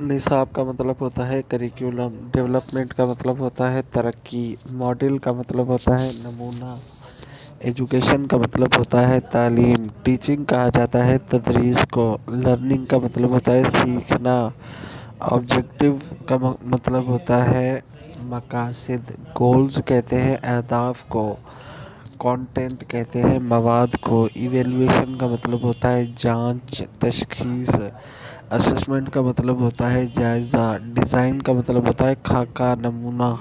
نصاب کا مطلب ہوتا ہے کریکولم، ڈیولپمنٹ کا مطلب ہوتا ہے ترقی، ماڈل کا مطلب ہوتا ہے نمونہ، ایجوکیشن کا مطلب ہوتا ہے تعلیم، ٹیچنگ کہا جاتا ہے تدریس کو، لرننگ کا مطلب ہوتا ہے سیکھنا، آبجیکٹیو کا مطلب ہوتا ہے مقاصد، گولز کہتے ہیں اہداف کو، کانٹینٹ کہتے ہیں مواد کو، ایویلویشن کا مطلب ہوتا ہے جانچ تشخیص، اسسمنٹ کا مطلب ہوتا ہے جائزہ، ڈیزائن کا مطلب ہوتا ہے خاکہ نمونہ،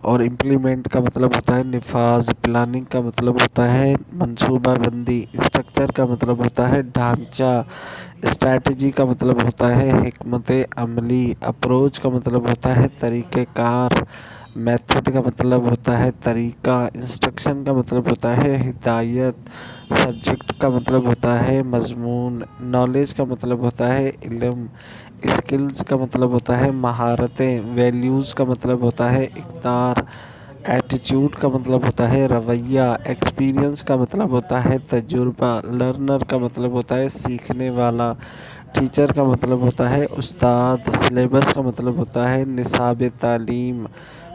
اور امپلیمنٹ کا مطلب ہوتا ہے نفاذ، پلاننگ کا مطلب ہوتا ہے منصوبہ بندی، اسٹرکچر کا مطلب ہوتا ہے ڈھانچہ، اسٹریٹجی کا مطلب ہوتا ہے حکمت عملی، اپروچ کا مطلب ہوتا ہے طریقہ کار، میتھڈ کا مطلب ہوتا ہے طریقہ، انسٹرکشن کا مطلب ہوتا ہے ہدایت، سبجیکٹ کا مطلب ہوتا ہے مضمون، نالج کا مطلب ہوتا ہے علم، اسکلز کا مطلب ہوتا ہے مہارتیں، ویلیوز کا مطلب ہوتا ہے اقدار، ایٹیٹیوڈ کا مطلب ہوتا ہے رویہ، ایکسپیرینس کا مطلب ہوتا ہے تجربہ، لرنر کا مطلب ہوتا ہے سیکھنے والا، ٹیچر کا مطلب ہوتا ہے استاد، سلیبس کا مطلب ہوتا ہے نصاب تعلیم،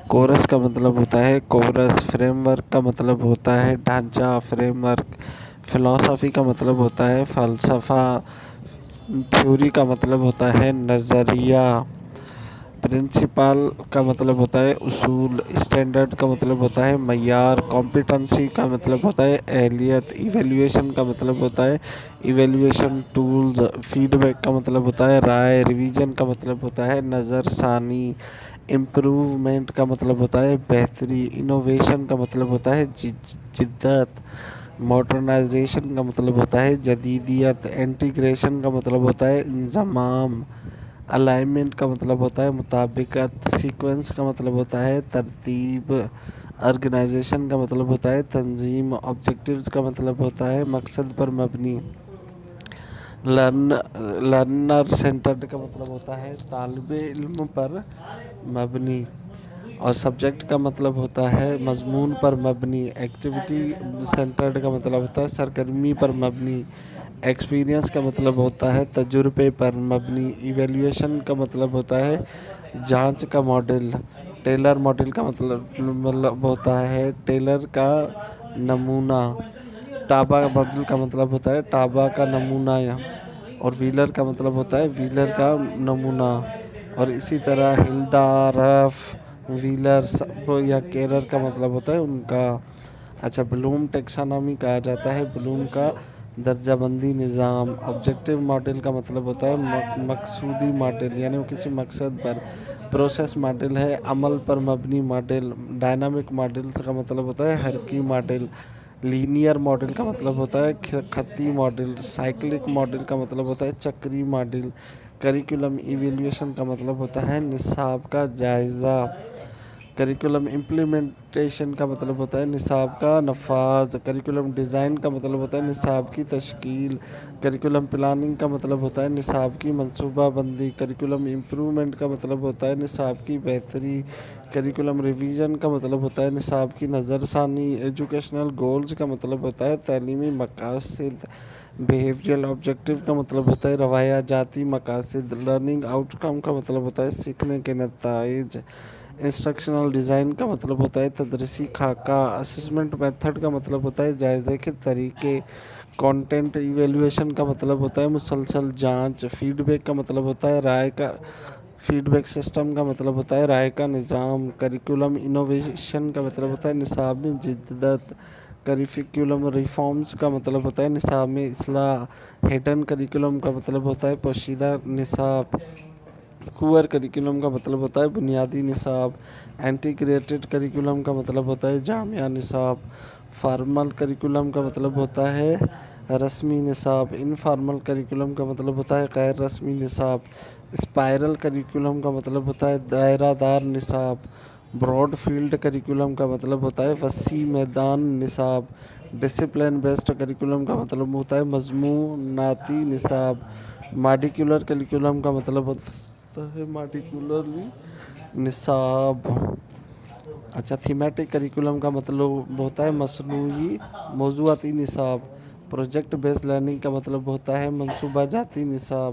کورس کا مطلب ہوتا ہے کورس، فریم ورک کا مطلب ہوتا ہے ڈھانچہ فریم ورک، فلسفی کا مطلب ہوتا ہے فلسفہ، تھیوری کا مطلب ہوتا ہے نظریہ، پرنسپل کا مطلب ہوتا ہے اصول، اسٹینڈرڈ کا مطلب ہوتا ہے معیار، کمپیٹنسی کا مطلب ہوتا ہے اہلیت، ایویلویشن کا مطلب ہوتا ہے ایویلویشن ٹولز، فیڈ بیک کا مطلب ہوتا ہے رائے، ریویژن کا مطلب ہوتا ہے نظر ثانی، امپروومنٹ کا مطلب ہوتا ہے بہتری، انوویشن کا مطلب ہوتا ہے جدت، ماڈرنائزیشن کا مطلب ہوتا ہے جدیدیت، انٹیگریشن کا مطلب ہوتا ہے انضمام، الائنمنٹ کا مطلب ہوتا ہے مطابقت، سیکوینس کا مطلب ہوتا ہے ترتیب، آرگنائزیشن کا مطلب ہوتا ہے تنظیم، آبجیکٹیوز کا مطلب ہوتا ہے مقصد پر مبنی، لرنر سینٹرڈ کا مطلب ہوتا ہے طالب علم پر مبنی، اور سبجیکٹ کا مطلب ہوتا ہے مضمون پر مبنی، ایکٹیویٹی سینٹرڈ کا مطلب ہوتا ہے سرگرمی پر مبنی، ایکسپیرینس کا مطلب ہوتا ہے تجربے پر مبنی، ایویلویشن کا مطلب ہوتا ہے جانچ کا ماڈل، ٹیلر ماڈل کا مطلب ہوتا ہے ٹیلر کا نمونہ، ٹابا ماڈل کا مطلب ہوتا ہے ٹابا کا نمونہ، اور ویلر کا مطلب ہوتا ہے ویلر کا نمونہ، اور اسی طرح ہلڈا، رف، ویلر یا کیرر کا مطلب ہوتا ہے ان کا۔ اچھا، بلوم ٹیکسانومی کہا جاتا ہے بلوم کا درجہ بندی نظام۔ آبجیکٹیو ماڈل کا مطلب ہوتا ہے مقصودی ماڈل، یعنی وہ کسی مقصد پر۔ پروسیس ماڈل ہے عمل پر مبنی ماڈل۔ ڈائنامک ماڈل کا مطلب ہوتا ہے حرکی ماڈل۔ لینئر ماڈل کا مطلب ہوتا ہے خطی ماڈل۔ سائیکلک ماڈل کا مطلب ہوتا ہے چکری ماڈل۔ کریکولم ایویلویشن کا مطلب ہوتا ہے نصاب کا جائزہ۔ کریکولم امپلیمنٹیشن کا مطلب ہوتا ہے نصاب کا نفاذ۔ کریکولم ڈیزائن کا مطلب ہوتا ہے نصاب کی تشکیل۔ کریکولم پلاننگ کا مطلب ہوتا ہے نصاب کی منصوبہ بندی۔ کریکولم امپروومنٹ کا مطلب ہوتا ہے نصاب کی بہتری۔ کریکولم ریویژن کا مطلب ہوتا ہے نصاب کی نظر ثانی۔ ایجوکیشنل گولز کا مطلب ہوتا ہے تعلیمی مقاصد۔ بیہیویئرل آبجیکٹیو کا مطلب ہوتا ہے روایہ جاتی مقاصد۔ لرننگ آؤٹ کم کا مطلب ہوتا ہے سیکھنے کے نتائج۔ انسٹرکشنل ڈیزائن کا مطلب ہوتا ہے تدریسی خاکہ۔ اسسمنٹ میتھڈ کا مطلب ہوتا ہے جائزے کے طریقے۔ کانٹینٹ ایویلویشن کا مطلب ہوتا ہے مسلسل جانچ۔ فیڈ بیک کا مطلب ہوتا ہے رائے کا فیڈ بیک سسٹم کا مطلب ہوتا ہے رائے کا نظام۔ کریکولم انوویشن کا مطلب ہوتا ہے نصاب میں جدت۔ کریکولم ریفارمز کا مطلب ہوتا ہے نصاب میں اصلاح۔ ہڈن کریکولم کا مطلب ہوتا ہے پوشیدہ نصاب۔ کور کریکولم کا مطلب ہوتا ہے بنیادی نصاب۔ انٹیگریٹڈ کریکولم کا مطلب ہوتا ہے جامعہ نصاب۔ فارمل کریکولم کا مطلب ہوتا ہے رسمی نصاب۔ انفارمل کریکولم کا مطلب ہوتا ہے غیر رسمی نصاب۔ اسپائرل کریکولم کا مطلب ہوتا ہے دائرہ دار نصاب۔ براڈ فیلڈ کریکولم کا مطلب ہوتا ہے وسیع میدان نصاب۔ ڈسپلن بیسڈ کریکولم کا مطلب ہوتا ہے مضموناتی نصاب۔ ماڈیکولر کریکولم کا مطلب ہوتا ہے ماڈیکولر نصاب۔ اچھا، تھیمیٹک کریکولم کا مطلب ہوتا ہے مصنوعی موضوعاتی نصاب۔ پروجیکٹ بیسڈ لرننگ کا مطلب ہوتا ہے منصوبہ جاتی نصاب۔